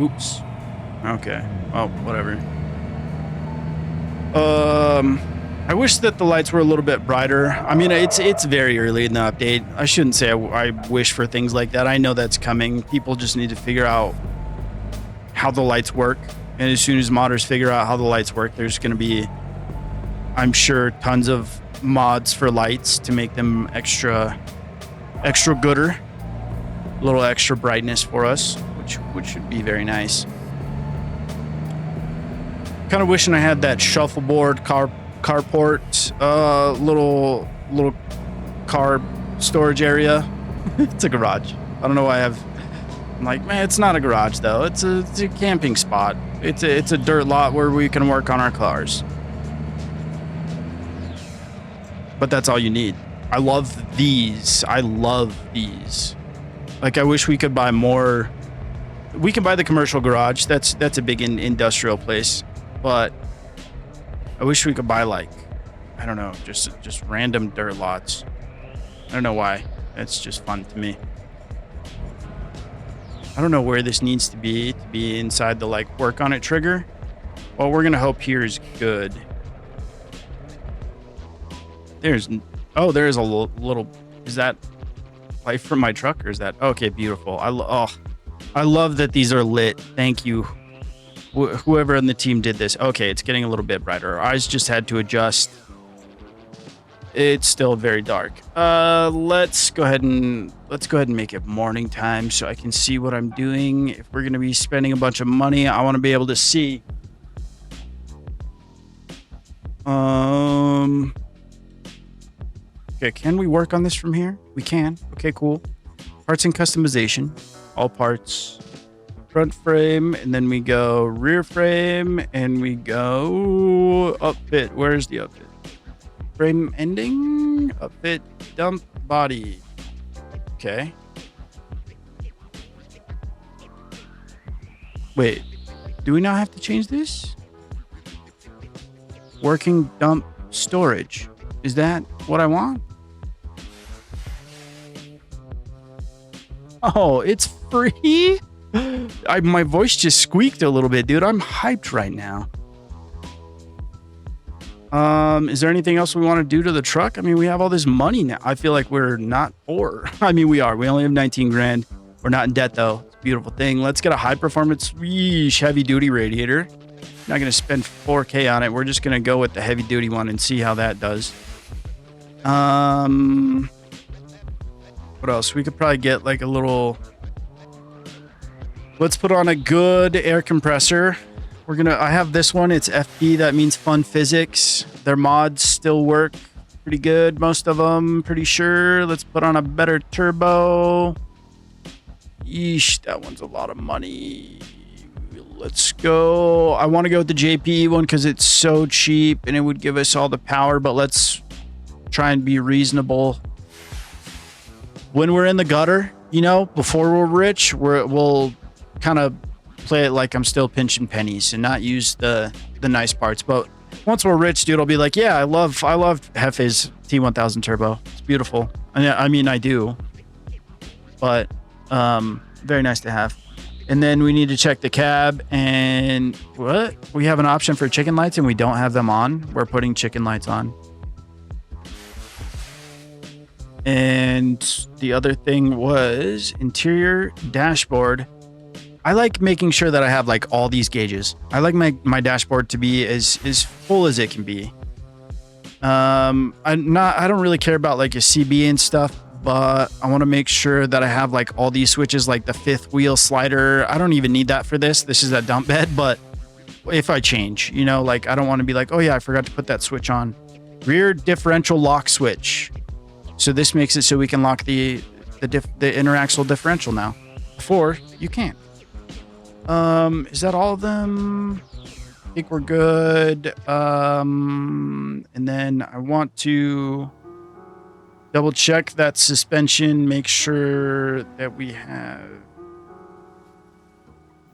Oops. Okay. Well, whatever. I wish that the lights were a little bit brighter. I mean, it's very early in the update. I shouldn't say I wish for things like that. I know that's coming. People just need to figure out how the lights work. And as soon as modders figure out how the lights work, there's going to be, I'm sure, tons of mods for lights to make them extra gooder. A little extra brightness for us, which should be very nice. Kind of wishing I had that shuffleboard carport, little car storage area. It's a garage. I don't know why I'm like, man, it's not a garage though. It's a camping spot. It's a dirt lot where we can work on our cars. But that's all you need. I love these. Like, I wish we could buy more. We can buy the commercial garage. That's a big industrial place. But I wish we could buy, like, I don't know, just random dirt lots. I don't know why. It's just fun to me. I don't know where this needs to be inside the, like, work on it trigger. Well, we're going to hope here is good. There's a little, is that light from my truck or is that, okay, beautiful. I love that these are lit. Thank you. Whoever on the team did this. Okay, it's getting a little bit brighter. Our eyes just had to adjust. It's still very dark. Let's go ahead and make it morning time so I can see what I'm doing. If we're gonna be spending a bunch of money, I want to be able to see. Okay, can we work on this from here? We can. Okay, cool. Parts and customization. All parts. front frame, and then we go rear frame, and we go upfit. Where's the upfit? Frame ending, upfit, dump, body. Okay. Wait, do we now have to change this? Working dump storage. Is that what I want? Oh, it's free? My voice just squeaked a little bit, dude. I'm hyped right now. Is there anything else we want to do to the truck? I mean, we have all this money now. I feel like we're not poor. I mean, we are. We only have 19 grand. We're not in debt, though. It's a beautiful thing. Let's get a high performance heavy duty radiator. Not going to spend 4K on it. We're just going to go with the heavy duty one and see how that does. What else? We could probably get like a little... Let's put on a good air compressor. I have this one. It's FD. That means fun physics. Their mods still work pretty good. Most of them, pretty sure. Let's put on a better turbo. Yeesh, that one's a lot of money. Let's go. I want to go with the JPE one because it's so cheap and it would give us all the power, but let's try and be reasonable. When we're in the gutter, you know, before we're rich, we'll kind of play it like I'm still pinching pennies and not use the nice parts. But once we're rich, dude, I'll be like, yeah, I love Hefe's T1000 turbo. It's beautiful. I mean, I do, but very nice to have. And then we need to check the cab, and what? We have an option for chicken lights and we don't have them on. We're putting chicken lights on. And the other thing was interior dashboard. I like making sure that I have like all these gauges. I like my dashboard to be as full as it can be. I don't really care about like a CB and stuff, but I want to make sure that I have like all these switches, like the 5th wheel slider. I don't even need that for this. This is a dump bed, but if I change, you know, like I don't want to be like, oh yeah, I forgot to put that switch on. Rear differential lock switch. So this makes it so we can lock the interaxle differential now. Before, you can't. Is that all of them? I think we're good. And then I want to double check that suspension, make sure that we have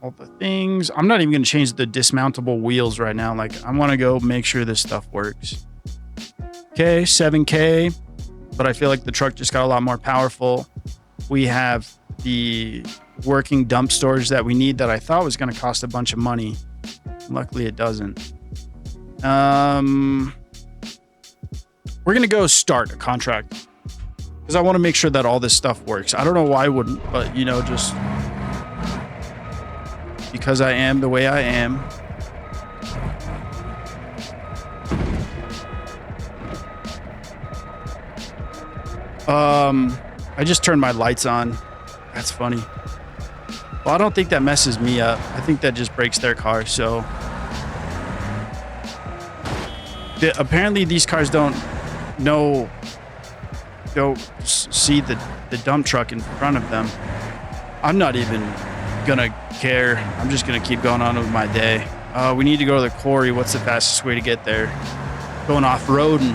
all the things. I'm not even going to change the dismountable wheels right now. Like, I want to go make sure this stuff works. Okay, 7K. But I feel like the truck just got a lot more powerful. We have the working dump storage that we need that I thought was going to cost a bunch of money. Luckily, it doesn't. We're going to go start a contract because I want to make sure that all this stuff works. I don't know why I wouldn't, but, you know, just because I am the way I am. I just turned my lights on. That's funny. Well, I don't think that messes me up. I think that just breaks their car. So apparently these cars don't see the dump truck in front of them. I'm not even gonna care. I'm just gonna keep going on with my day. We need to go to the quarry. What's the fastest way to get there? Going off-roading.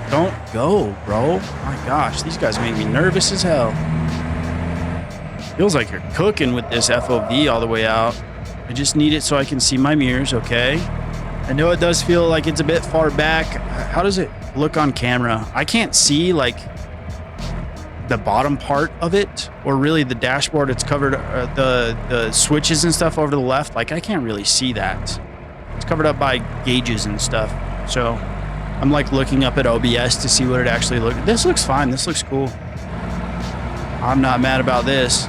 Don't go, bro. My gosh, these guys make me nervous as hell. Feels like you're cooking with this FOV all the way out. I just need it so I can see my mirrors, okay? I know it does feel like it's a bit far back. How does it look on camera? I can't see like the bottom part of it, or really the dashboard. It's covered, the switches and stuff over to the left. Like, I can't really see that. It's covered up by gauges and stuff. So I'm like looking up at OBS to see what it actually looks. This looks fine. This looks cool. I'm not mad about this.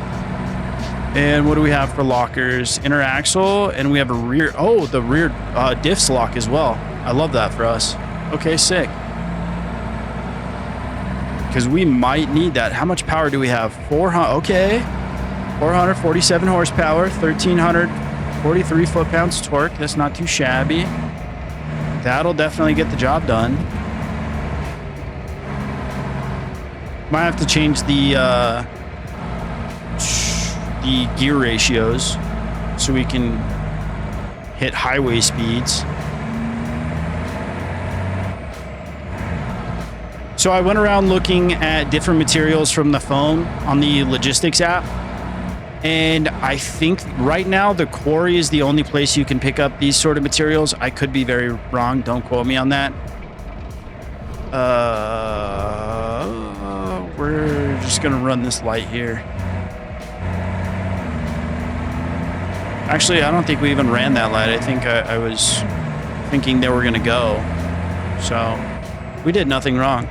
And what do we have for lockers? Inner axle, and we have a rear. Oh, the rear diffs lock as well. I love that for us. Okay, sick. Because we might need that. How much power do we have? 400. Okay. 447 horsepower, 1,343 foot-pounds torque. That's not too shabby. That'll definitely get the job done. Might have to change the the gear ratios so we can hit highway speeds. So I went around looking at different materials from the phone on the logistics app. And I think right now the quarry is the only place you can pick up these sort of materials. I could be very wrong. Don't quote me on that. We're just going to run this light here. Actually, I don't think we even ran that light. I think I was thinking they were going to go. So we did nothing wrong.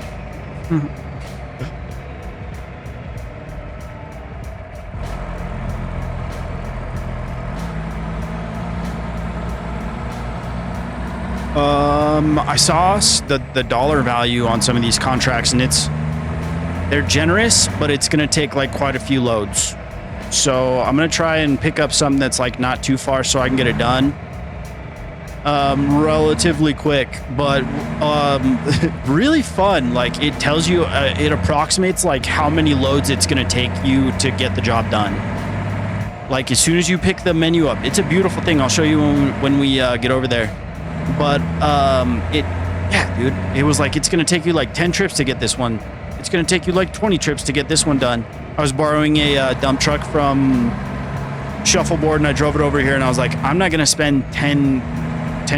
I saw the dollar value on some of these contracts, and they're generous, but it's going to take like quite a few loads. So I'm going to try and pick up something that's like not too far so I can get it done relatively quick, but really fun. Like it tells you, it approximates like how many loads it's going to take you to get the job done. Like as soon as you pick the menu up, it's a beautiful thing. I'll show you when we get over there. But yeah, dude, it was like, it's going to take you like 10 trips to get this one. It's going to take you like 20 trips to get this one done. I was borrowing a dump truck from Shuffleboard, and I drove it over here, and I was like, I'm not going to spend 10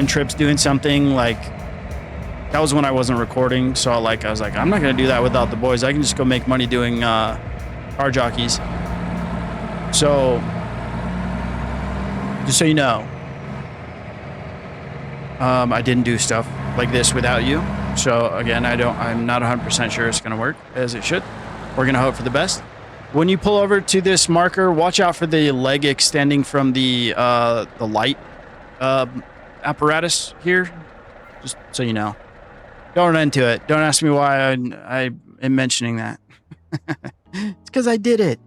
trips doing something. Like, that was when I wasn't recording. So I was like, I'm not going to do that without the boys. I can just go make money doing car jockeys. So just so you know, I didn't do stuff like this without you. So again, I'm not 100% sure it's going to work as it should. We're going to hope for the best. When you pull over to this marker, watch out for the leg extending from the light apparatus here. Just so you know. Don't run into it. Don't ask me why I am mentioning that. It's because I did it.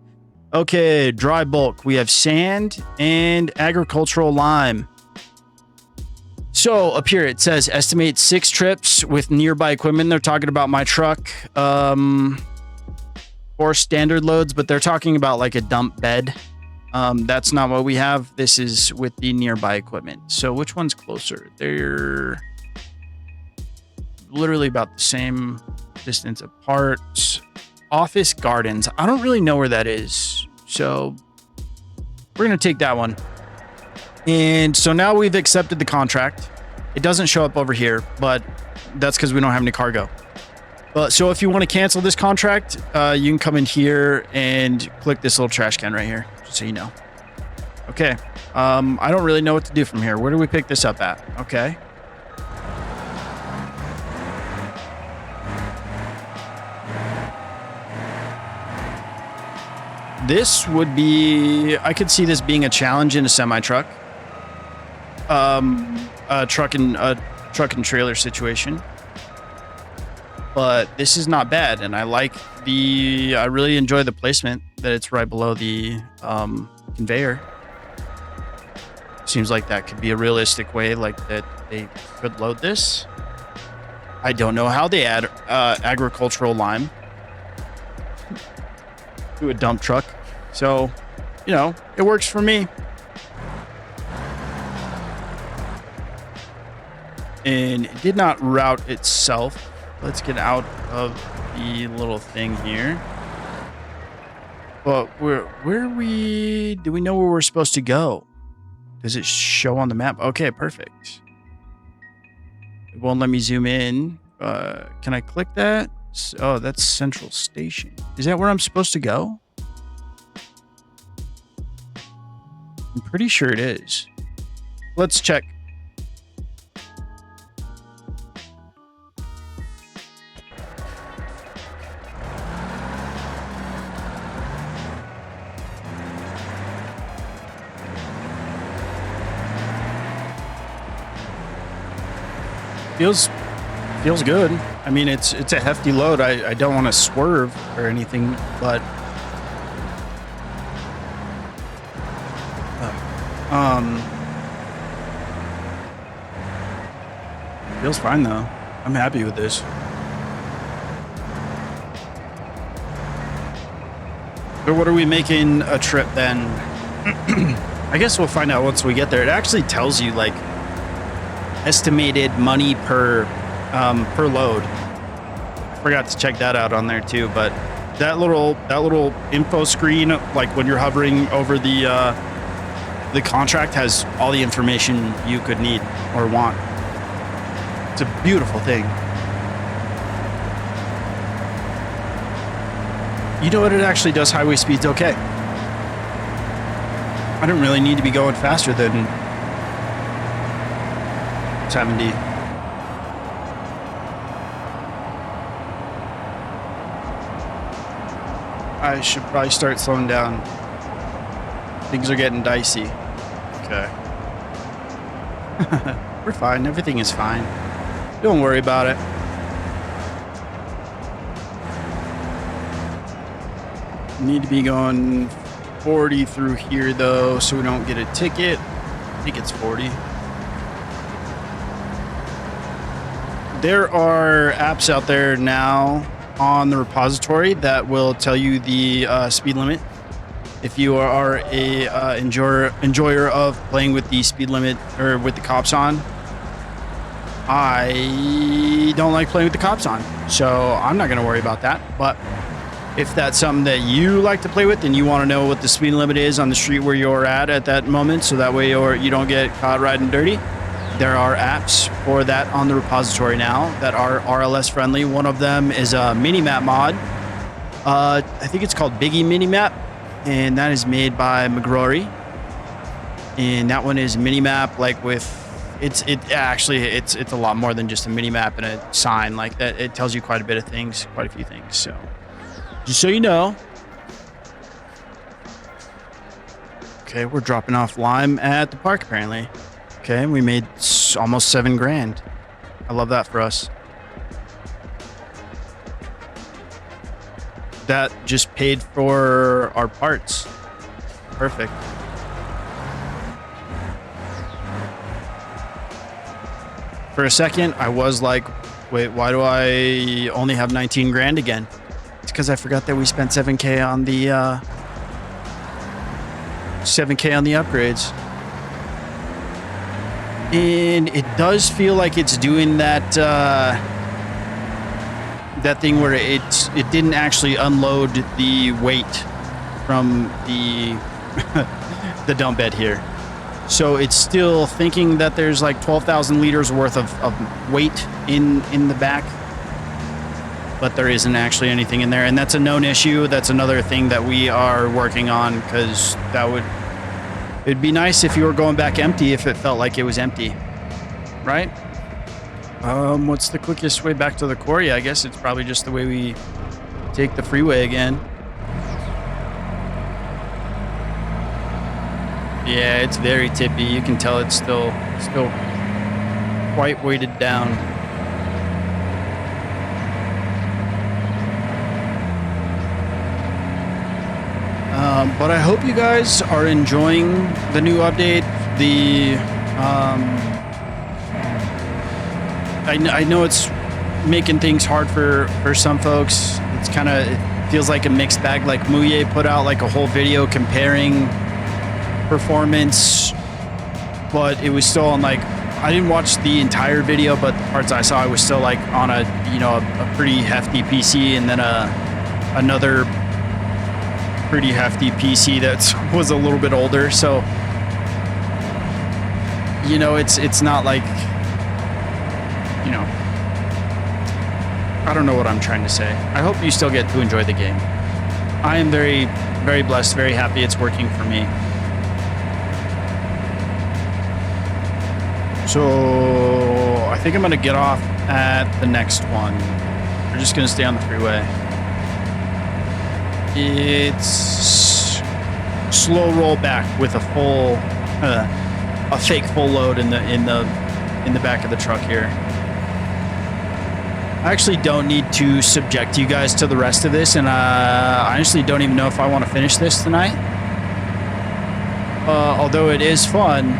Okay, dry bulk. We have sand and agricultural lime. So up here it says estimate 6 trips with nearby equipment. They're talking about my truck or standard loads, but they're talking about like a dump bed. That's not what we have. This is with the nearby equipment. So which one's closer? They're literally about the same distance apart. Office Gardens. I don't really know where that is. So we're going to take that one. And so now we've accepted the contract. It doesn't show up over here, but that's because we don't have any cargo. So if you want to cancel this contract, you can come in here and click this little trash can right here, just so you know. Okay. I don't really know what to do from here. Where do we pick this up at? Okay. This would be, I could see this being a challenge in a semi-truck. A truck and trailer situation. But this is not bad, and I really enjoy the placement that it's right below the conveyor. Seems like that could be a realistic way, like that they could load this. I don't know how they add agricultural lime to a dump truck. So, you know, it works for me. And it did not route itself. Let's get out of the little thing here. But do we know where we're supposed to go? Does it show on the map? Okay, perfect. It won't let me zoom in. Can I click that? Oh, that's Central Station. Is that where I'm supposed to go? I'm pretty sure it is. Let's check. Feels good. I mean, it's a hefty load. I don't want to swerve or anything, but feels fine though. I'm happy with this. So what are we making a trip then? I guess we'll find out once we get there. It actually tells you like estimated money per load. I forgot to check that out on there too, but that little info screen, like when you're hovering over the contract, has all the information you could need or want. It's a beautiful thing. You know what? It actually does highway speeds okay. I don't really need to be going faster than 70. I should probably start slowing down. Things are getting dicey. Okay. We're fine. Everything is fine. Don't worry about it. Need to be going 40 through here though, so we don't get a ticket. I think it's 40. There are apps out there now on the repository that will tell you the speed limit. If you are a enjoyer of playing with the speed limit or with the cops on, I don't like playing with the cops on, so I'm not going to worry about that. But if that's something that you like to play with and you want to know what the speed limit is on the street where you're at that moment, so that way you don't get caught riding dirty, there are apps for that on the repository now that are RLS friendly. One of them is a minimap mod. I think it's called Byyyyye Minimap, and that is made by McGrory. And that one is minimap, like with it's a lot more than just a minimap and a sign like that. It tells you quite a bit of things, quite a few things. So just so you know. Okay, we're dropping off lime at the park apparently. Okay, we made almost $7 grand. I love that for us. That just paid for our parts. Perfect. For a second, I was like, wait, why do I only have 19 grand again? It's because I forgot that we spent 7K on the 7K on the upgrades. And it does feel like it's doing that that thing where it didn't actually unload the weight from the the dump bed here. So it's still thinking that there's like 12,000 liters worth of weight in the back, but there isn't actually anything in there, and that's a known issue. That's another thing that we are working on, because it'd be nice if you were going back empty, if it felt like it was empty, right? What's the quickest way back to the quarry? I guess it's probably just the way we take the freeway again. Yeah, it's very tippy. You can tell it's still quite weighted down. But I hope you guys are enjoying the new update. I know it's making things hard for some folks. It feels like a mixed bag. Like byyyyye put out like a whole video comparing performance, but it was still on like, I didn't watch the entire video, but the parts I saw, I was still like on a pretty hefty PC, and then another pretty hefty PC that was a little bit older. So it's not like, I don't know what I'm trying to say. I hope you still get to enjoy the game. I am very, very blessed, very happy it's working for me. So I think I'm going to get off at the next one. We're just going to stay on the freeway. It's slow roll back with a fake full load in the back of the truck here. I actually don't need to subject you guys to the rest of this, and I honestly don't even know if I want to finish this tonight. Although it is fun,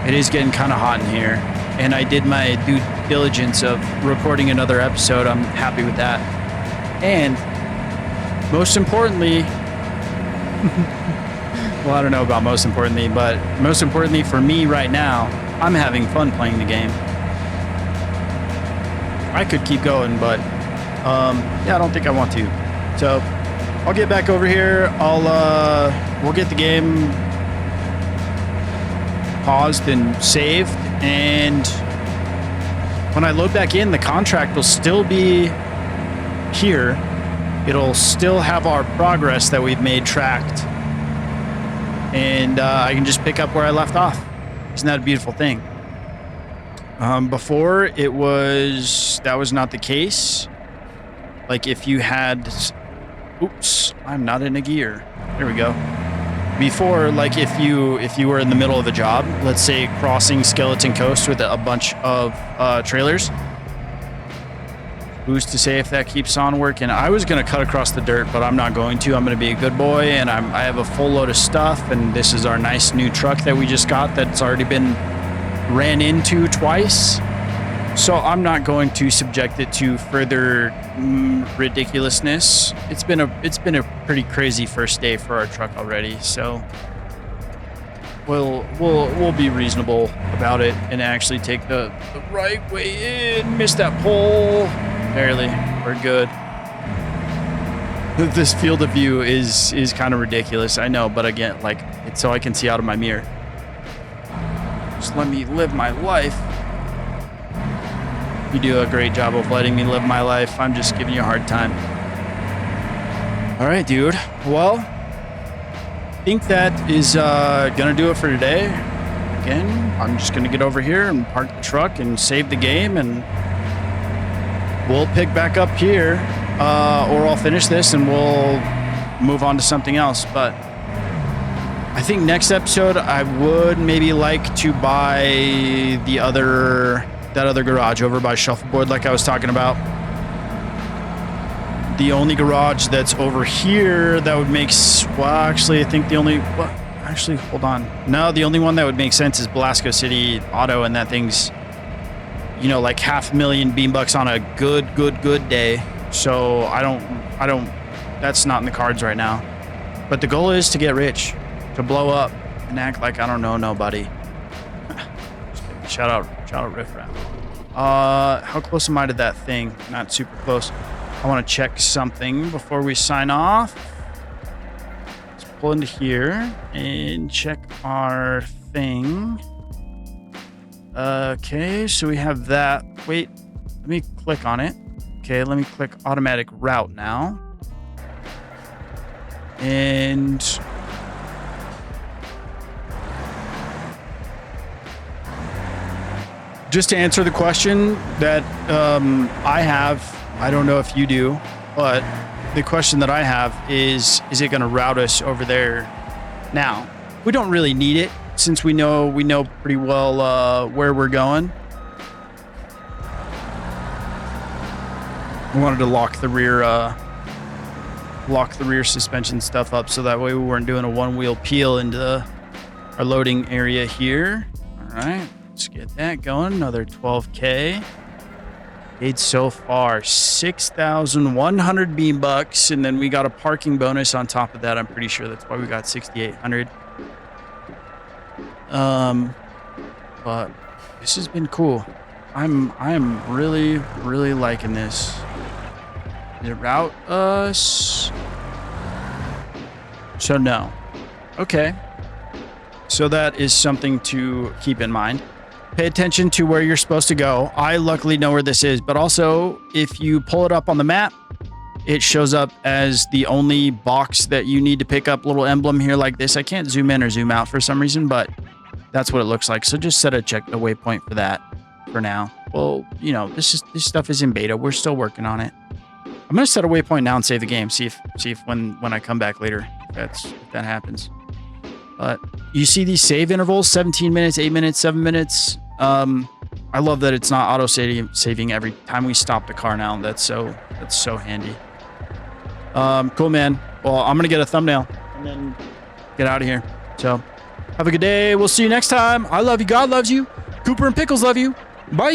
it is getting kind of hot in here, and I did my due diligence of recording another episode. I'm happy with that. And most importantly, well, I don't know about most importantly, but most importantly for me right now, I'm having fun playing the game. I could keep going, but yeah, I don't think I want to. So I'll get back over here. We'll get the game paused and saved, and when I load back in, the contract will still be here. It'll still have our progress that we've made tracked, and I can just pick up where I left off. Isn't that a beautiful thing? Before that was not the case. Like if you had, oops, I'm not in a gear. There we go. Before, like if you were in the middle of a job, let's say crossing Skeleton Coast with a bunch of trailers. Who's to say if that keeps on working? I was gonna cut across the dirt, but I'm not going to. I'm gonna be a good boy, and I have a full load of stuff, and this is our nice new truck that we just got that's already been ran into twice. So I'm not going to subject it to further ridiculousness. It's been a pretty crazy first day for our truck already, so we'll be reasonable about it and actually take the right way in. Missed that pole. Barely. We're good. This field of view is kind of ridiculous, I know, but again, like, it's so I can see out of my mirror. Just let me live my life. You do a great job of letting me live my life. I'm just giving you a hard time. All right, dude. Well, I think that is gonna do it for today. Again, I'm just gonna get over here and park the truck and save the game, and we'll pick back up here, or I'll finish this and we'll move on to something else. But I think next episode I would maybe like to buy that other garage over by Shuffleboard, like I was talking about. The only garage that's over here that would make, well, actually, I think the only, well, actually, hold on. No, the only one that would make sense is Belasco City Auto, and that thing's, you know, like $500,000 beam bucks on a good day. So I don't, that's not in the cards right now. But the goal is to get rich, to blow up and act like I don't know nobody. Shout out Riff Raff. How close am I to that thing? Not super close. I want to check something before we sign off. Let's pull into here and check our thing. Okay, so we have that. Wait, let me click on it. Okay, let me click automatic route now. And just to answer the question that I have, I don't know if you do, but the question that I have is it going to route us over there now? We don't really need it since we know pretty well where we're going. We wanted to lock the rear suspension stuff up so that way we weren't doing a one-wheel peel into our loading area here. All right. Let's get that going. Another 12K. Paid so far 6,100 beam bucks, and then we got a parking bonus on top of that. I'm pretty sure that's why we got 6,800. But this has been cool. I'm really liking this. Did it route us? So no. Okay. So that is something to keep in mind. Pay attention to where you're supposed to go. I luckily know where this is, but also if you pull it up on the map, it shows up as the only box that you need to pick up. Little emblem here like this. I can't zoom in or zoom out for some reason, but that's what it looks like. So just set a waypoint for that for now. Well, you know, this stuff is in beta. We're still working on it. I'm gonna set a waypoint now and save the game. See if when I come back later, if that happens. But you see these save intervals, 17 minutes, 8 minutes, 7 minutes. I love that it's not auto saving every time we stop the car now. That's so handy. Cool, man. Well, I'm gonna get a thumbnail and then get out of here. So have a good day. We'll see you next time. I love you. God loves you. Cooper and Pickles love you. Bye.